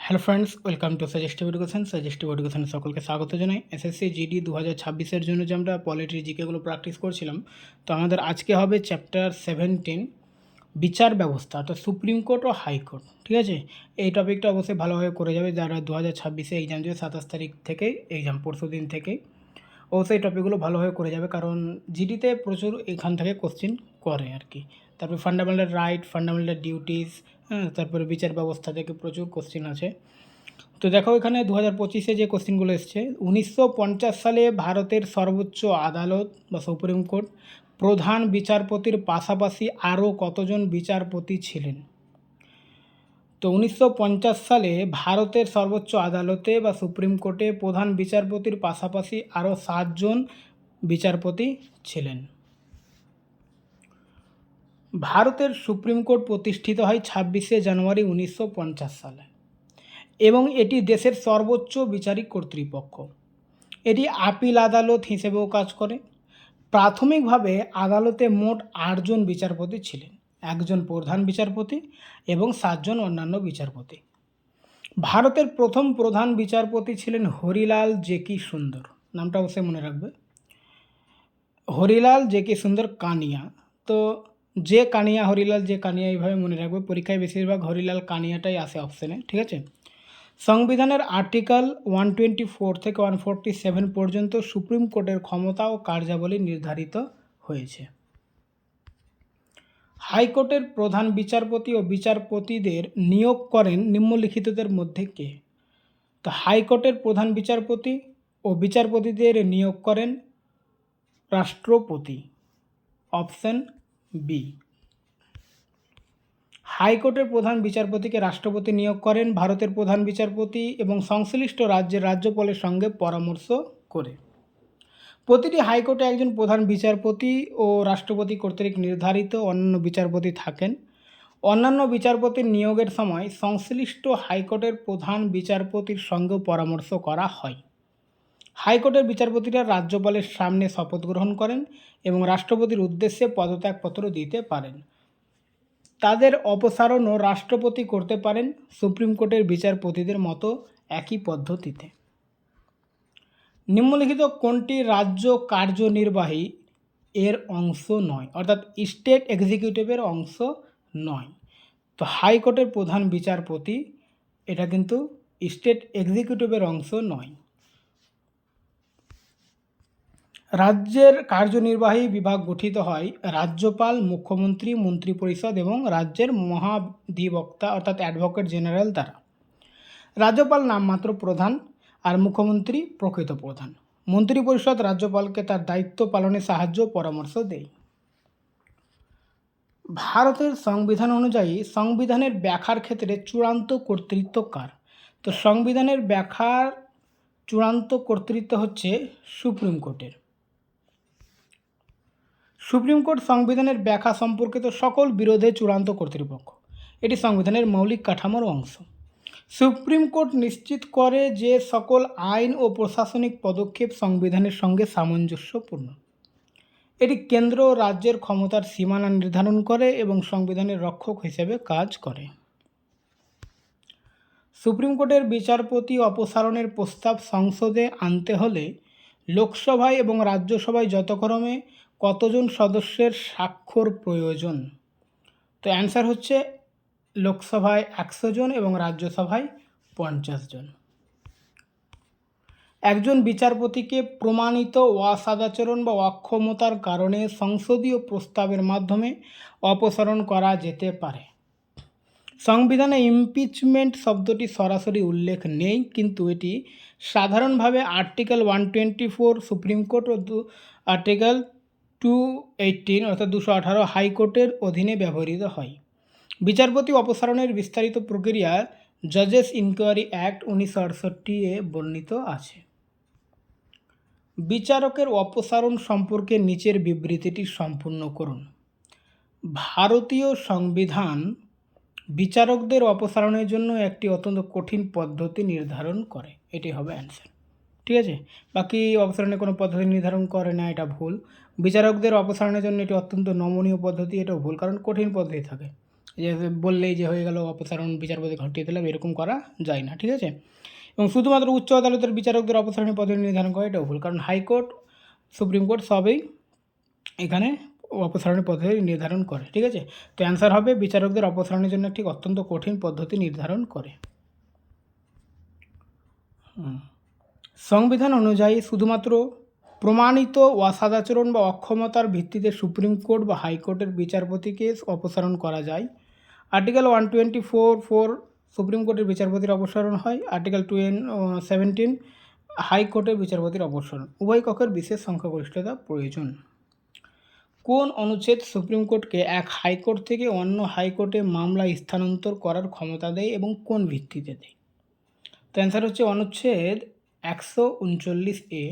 Hello friends, welcome to suggestive education. Suggestive এডুকেশনে সকলকে স্বাগত জানাই। এসএসসি জিডি 2026-এর জন্য যে আমরা পলিটি জিকেগুলো প্র্যাকটিস করছিলাম, তো আমাদের আজকে হবে চ্যাপ্টার 17, বিচার ব্যবস্থা, অর্থাৎ সুপ্রিম কোর্ট ও হাইকোর্ট। ঠিক আছে, এই টপিকটা অবশ্যই ভালোভাবে করে যাবে যারা 2026-এ এক্সাম দেবে। 27 তারিখ থেকে এক্সাম, পরশু দিন থেকে অবশ্যই এই টপিকগুলো ভালোভাবে করে যাবে, কারণ জিডিতে প্রচুর এখান থেকে কোশ্চিন করে আর কি। তারপরে ফান্ডামেন্টাল রাইট, ফান্ডামেন্টাল ডিউটিস, তারপরে বিচার ব্যবস্থা থেকে প্রচুর কোশ্চিন আছে। তো দেখো এখানে 2025-এ যে কোশ্চেনগুলো এসছে, 1950 সালে ভারতের সর্বোচ্চ আদালত বা সুপ্রিম কোর্ট প্রধান বিচারপতির পাশাপাশি আরও কতজন বিচারপতি ছিলেন? তো 1950 সালে ভারতের সর্বোচ্চ আদালতে বা সুপ্রিম কোর্টে প্রধান বিচারপতির পাশাপাশি আরও 7 জন বিচারপতি ছিলেন। ভারতের সুপ্রিম কোর্ট প্রতিষ্ঠিত হয় 26শে জানুয়ারি 1950 সালে এবং এটি দেশের সর্বোচ্চ বিচারিক কর্তৃপক্ষ। এটি আপিল আদালত হিসেবেও কাজ করে। প্রাথমিকভাবে আদালতে মোট 8 জন বিচারপতি ছিলেন, একজন প্রধান বিচারপতি এবং 7 জন অন্যান্য বিচারপতি। ভারতের প্রথম প্রধান বিচারপতি ছিলেন হরিলাল জেকি সুন্দর, নামটা অবশ্যই মনে রাখবে, হরিলাল জেকি সুন্দর কানিয়া। তো যে কানিয়া, হরিলাল যে কানিয়া, এইভাবে মনে রাখবে। পরীক্ষায় বেশিরভাগ হরিলাল কানিয়াটাই আসে অপশানে। ঠিক আছে, সংবিধানের আর্টিকেল 124 থেকে 147 পর্যন্ত সুপ্রিম কোর্টের ক্ষমতা ও কার্যাবলী নির্ধারিত হয়েছে। হাইকোর্টের প্রধান বিচারপতি ও বিচারপতিদের নিয়োগ করেন নিম্নলিখিতদের মধ্যে কে? তো হাইকোর্টের প্রধান বিচারপতি ও বিচারপতিদের নিয়োগ করেন রাষ্ট্রপতি, অপশন বি। হাইকোর্টের প্রধান বিচারপতিকে রাষ্ট্রপতি নিয়োগ করেন ভারতের প্রধান বিচারপতি এবং সংশ্লিষ্ট রাজ্যের রাজ্যপালের সঙ্গে পরামর্শ করে। প্রতিটি হাইকোর্টে একজন প্রধান বিচারপতি ও রাষ্ট্রপতি কর্তৃক নির্ধারিত অন্যান্য বিচারপতি থাকেন। অন্যান্য বিচারপতির নিয়োগের সময় সংশ্লিষ্ট হাইকোর্টের প্রধান বিচারপতির সঙ্গেও পরামর্শ করা হয়। হাইকোর্টের বিচারপতিরা রাজ্যপালের সামনে শপথ গ্রহণ করেন এবং রাষ্ট্রপতির উদ্দেশ্যে পদত্যাগপত্র দিতে পারেন। তাদের অপসারণও রাষ্ট্রপতি করতে পারেন, সুপ্রিম কোর্টের বিচারপতিদের মতো একই পদ্ধতিতে। নিম্নলিখিত কোনটি রাজ্য কার্যনির্বাহী এর অংশ নয়, অর্থাৎ স্টেট এক্সিকিউটিভের অংশ নয়? তো হাইকোর্টের প্রধান বিচারপতি এটা কিন্তু স্টেট এক্সিকিউটিভের অংশ নয়। রাজ্যের কার্যনির্বাহী বিভাগ গঠিত হয় রাজ্যপাল, মুখ্যমন্ত্রী, মন্ত্রিপরিষদ এবং রাজ্যের মহাধিবক্তা অর্থাৎ অ্যাডভোকেট জেনারেল দ্বারা। রাজ্যপাল নামমাত্র প্রধান আর মুখ্যমন্ত্রী প্রকৃত প্রধান। মন্ত্রিপরিষদ রাজ্যপালকে তার দায়িত্ব পালনে সাহায্য পরামর্শ দেয়। ভারতের সংবিধান অনুযায়ী সংবিধানের ব্যাখ্যার ক্ষেত্রে চূড়ান্ত কর্তৃত্ব কার? তো সংবিধানের ব্যাখ্যার চূড়ান্ত কর্তৃত্ব হচ্ছে সুপ্রিম কোর্টের। সুপ্রিম কোর্ট সংবিধানের ব্যাখ্যা সম্পর্কিত সকল বিরোধে চূড়ান্ত কর্তৃপক্ষ। এটি সংবিধানের মৌলিক কাঠামোর অংশ। সুপ্রিম কোর্ট নিশ্চিত করে যে সকল আইন ও প্রশাসনিক পদক্ষেপ সংবিধানের সঙ্গে সামঞ্জস্যপূর্ণ। এটি কেন্দ্র ও রাজ্যের ক্ষমতার সীমানা নির্ধারণ করে এবং সংবিধানের রক্ষক হিসেবে কাজ করে। সুপ্রিম কোর্টের বিচারপতি অপসারণের প্রস্তাব সংসদে আনতে হলে লোকসভায় এবং রাজ্যসভায় যথাক্রমে কতজন সদস্যের স্বাক্ষর প্রয়োজন? তো অ্যান্সার হচ্ছে লোকসভায় 100 জন এবং রাজ্যসভায় 50 জন। একজন বিচারপতিকে প্রমাণিত অসদাচরণ বা অক্ষমতার কারণে সংসদীয় প্রস্তাবের মাধ্যমে অপসারণ করা যেতে পারে। সংবিধানে ইমপিচমেন্ট শব্দটি সরাসরি উল্লেখ নেই, কিন্তু এটি সাধারণভাবে আর্টিকেল 124 সুপ্রিম কোর্ট ও আর্টিকেল 218 অর্থাৎ 218 হাইকোর্টের অধীনে ব্যবহৃত হয়। বিচারপতি অপসারণের বিস্তারিত প্রক্রিয়া জজেস ইনকোয়ারি অ্যাক্ট 1968-এ বর্ণিত আছে। বিচারকের অপসারণ সম্পর্কে নিচের বিবৃতিটি সম্পূর্ণ করুন। ভারতীয় সংবিধান বিচারকদের অপসারণের জন্য একটি অত্যন্ত কঠিন পদ্ধতি নির্ধারণ করে, এটি হবে অ্যান্সার। ঠিক আছে, বাকি অপসারণের কোনো পদ্ধতি নির্ধারণ করে না, এটা ভুল। বিচারকদের অপসারণের জন্য এটি অত্যন্ত নমনীয় পদ্ধতি, এটাও ভুল, কারণ কঠিন পদ্ধতি থাকে। যে বললেই যে হয়ে গেল অপসারণ বিচারপতি ঘটিয়ে দিলাম, এরকম করা যায় না, ঠিক আছে। এবং শুধুমাত্র উচ্চ আদালতের বিচারকদের অপসারণের পদ্ধতি নির্ধারণ করা এটাও ভুল, কারণ হাইকোর্ট সুপ্রিম কোর্ট সবই এখানে অপসারণের পদ্ধতি নির্ধারণ করে, ঠিক আছে। তো অ্যান্সার হবে বিচারকদের অপসারণের জন্য একটি অত্যন্ত কঠিন পদ্ধতি নির্ধারণ করে। সংবিধান অনুযায়ী শুধুমাত্র প্রমাণিত অসদাচরণ বা অক্ষমতার ভিত্তিতে সুপ্রিম কোর্ট বা হাইকোর্টের বিচারপতিকে অপসারণ করা যায়। আর্টিকেল 124(4) সুপ্রিম কোর্টের বিচারপতির অপসারণ হয়। আর্টিকেল 17 হাইকোর্টের বিচারপতির অপসারণ। উভয় কক্ষের বিশেষ সংখ্যাগরিষ্ঠতা প্রয়োজন। কোন অনুচ্ছেদ সুপ্রিম কোর্টকে এক হাইকোর্ট থেকে অন্য হাইকোর্টে মামলা স্থানান্তর করার ক্ষমতা দেয় এবং কোন ভিত্তিতে দেয়? তো অ্যান্সার হচ্ছে অনুচ্ছেদ 139A,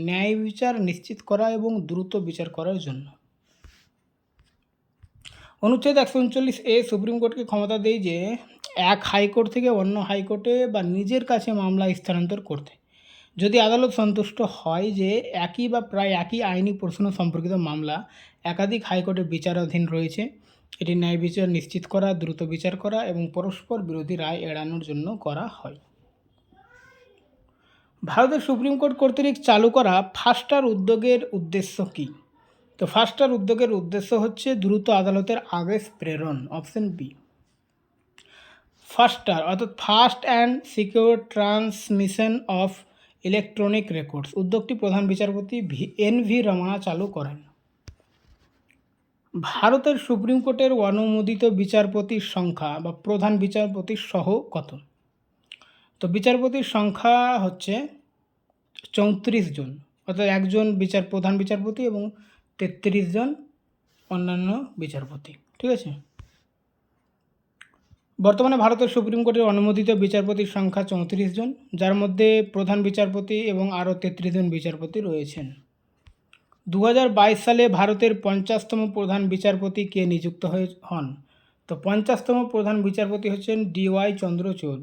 ন্যায় বিচার নিশ্চিত করা এবং দ্রুত বিচার করার জন্য। অনুচ্ছেদ 139A সুপ্রিম কোর্টকে ক্ষমতা দেয় যে এক হাইকোর্ট থেকে অন্য হাইকোর্টে বা নিজের কাছে মামলা স্থানান্তর করতে, যদি আদালত সন্তুষ্ট হয় যে একই বা প্রায় একই আইনি প্রশ্ন সম্পর্কিত মামলা একাধিক হাইকোর্টে বিচারাধীন রয়েছে। এটি ন্যায় বিচার নিশ্চিত করা, দ্রুত বিচার করা এবং পরস্পর বিরোধী রায় এড়ানোর জন্য করা হয়। ভারতের সুপ্রিম কোর্ট কর্তৃক চালু করা ফাস্টার উদ্যোগের উদ্দেশ্য কী? তো ফাস্টার উদ্যোগের উদ্দেশ্য হচ্ছে দ্রুত আদালতের আদেশ প্রেরণ, অপশন বি। ফাস্টার অর্থাৎ fast and secure transmission of electronic records উদ্যোগটি প্রধান বিচারপতি NV রমনা চালু করেন। ভারতের সুপ্রিম কোর্টের অনুমোদিত বিচারপতির সংখ্যা বা প্রধান বিচারপতির সহ কত? তো বিচারপতির সংখ্যা হচ্ছে 34 জন, অর্থাৎ একজন প্রধান বিচারপতি এবং 33 জন অন্যান্য বিচারপতি, ঠিক আছে। বর্তমানে ভারতের সুপ্রিম কোর্টের অনুমোদিত বিচারপতির সংখ্যা 34 জন, যার মধ্যে প্রধান বিচারপতি এবং আরও 33 জন বিচারপতি রয়েছেন। 2022 সালে ভারতের 50তম প্রধান বিচারপতি কে নিযুক্ত হন? তো 50তম প্রধান বিচারপতি হচ্ছেন DY Chandrachud.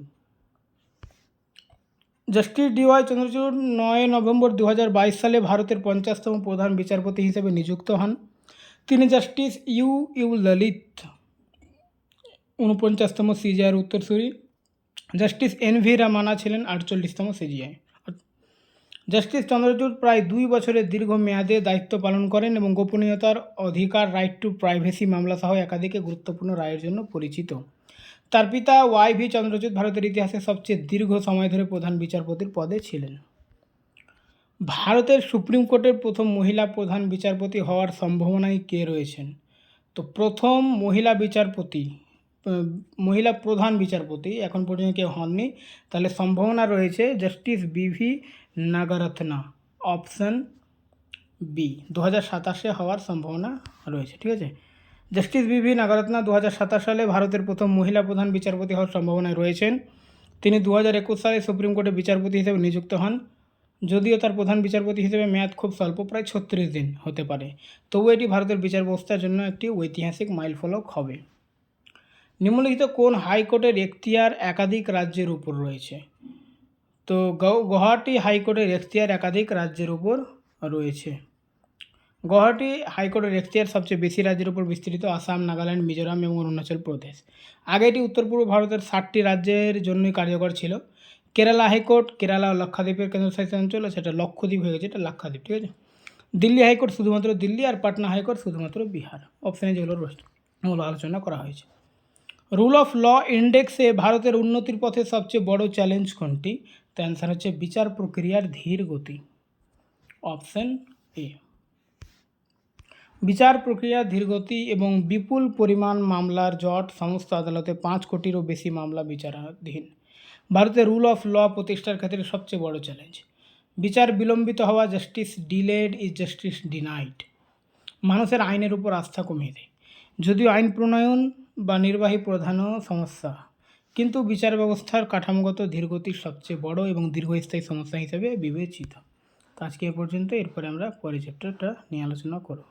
Justice DY Chandrachud 9 November 2022 সালে ভারতের 50তম প্রধান বিচারপতি হিসেবে নিযুক্ত হন। তিনি জাস্টিস ইউ ললিত 49তম CJI উত্তরসূরি। জাস্টিস NV রমনা ছিলেন 48তম CJI। জাস্টিস চন্দ্রচূড় প্রায় 2 বছরের দীর্ঘ মেয়াদে দায়িত্ব পালন করেন এবং গোপনীয়তার অধিকার, রাইট টু প্রাইভেসি মামলা সহ একাধিক গুরুত্বপূর্ণ রায়ের জন্য পরিচিত। তার পিতা YV চন্দ্রচূড় ভারতের ইতিহাসে সবচেয়ে দীর্ঘ সময় ধরে প্রধান বিচারপতির পদে ছিলেন। ভারতের সুপ্রিম কোর্টের প্রথম মহিলা প্রধান বিচারপতি হওয়ার সম্ভাবনায় কে রয়েছেন? তো প্রথম মহিলা প্রধান বিচারপতি এখন পর্যন্ত কেউ হননি, তাহলে সম্ভাবনা রয়েছে জাস্টিস BV নাগারত্না, অপশান বি, 2027 হওয়ার সম্ভাবনা রয়েছে, ঠিক আছে। জাস্টিস BV নাগারত্না 2027 সালে ভারতের প্রথম মহিলা প্রধান বিচারপতি হওয়ার সম্ভাবনায় রয়েছেন। তিনি 2021 সালে সুপ্রিম কোর্টে বিচারপতি হিসেবে নিযুক্ত হন। যদিও তার প্রধান বিচারপতি হিসেবে মেয়াদ খুব স্বল্প, প্রায় 36 দিন হতে পারে, তবু এটি ভারতের বিচার ব্যবস্থার জন্য একটি ঐতিহাসিক মাইলফলক হবে। নিম্নলিখিত কোন হাইকোর্টের এখতিয়ার একাধিক রাজ্যের উপর রয়েছে? তো গুয়াহাটি হাইকোর্টের এখতিয়ার একাধিক রাজ্যের উপর রয়েছে। গুয়াহাটি হাইকোর্টের এখতিয়ার সবচেয়ে বেশি রাজ্যের উপর বিস্তৃত, আসাম, নাগাল্যান্ড, মিজোরাম এবং অরুণাচল প্রদেশ। আগে এটি উত্তর পূর্ব ভারতের 7টি রাজ্যের জন্যই কার্যকর ছিল। কেরালা হাইকোর্ট কেরালা ও লক্ষাদ্বীপের কেন্দ্রশাসিত অঞ্চল, সেটা লক্ষদ্বীপ হয়ে গেছে, এটা লাক্ষাদ্বীপ, ঠিক আছে। দিল্লি হাইকোর্ট শুধুমাত্র দিল্লি, আর পাটনা হাইকোর্ট শুধুমাত্র বিহার। অপশানে যেগুলো আলোচনা করা হয়েছে। রুল অফ ল ইন্ডেক্সে ভারতের উন্নতির পথে সবচেয়ে বড় চ্যালেঞ্জ কোনটি? তো অ্যান্সার হচ্ছে বিচার প্রক্রিয়ার ধীর গতি, অপশান এ। বিচার প্রক্রিয়া ধীরগতি এবং বিপুল পরিমাণ মামলার জট, সমস্ত আদালতে 5 কোটিরও বেশি মামলা বিচারাধীন। ভারতের রুল অফ ল প্রতিষ্ঠার ক্ষেত্রে সবচেয়ে বড় চ্যালেঞ্জ। বিচার বিলম্বিত হওয়া, justice delayed is justice denied. মানুষের আইনের উপর আস্থা কমিয়ে দেয়। যদিও আইন প্রণয়ন বা নির্বাহী প্রধানও সমস্যা, কিন্তু বিচার ব্যবস্থার কাঠামোগত ধীরগতির সবচেয়ে বড় এবং দীর্ঘস্থায়ী সমস্যা হিসেবে বিবেচিত। তো আজকে এ পর্যন্ত, এরপরে আমরা পরের চ্যাপ্টারটা নিয়ে আলোচনা করব।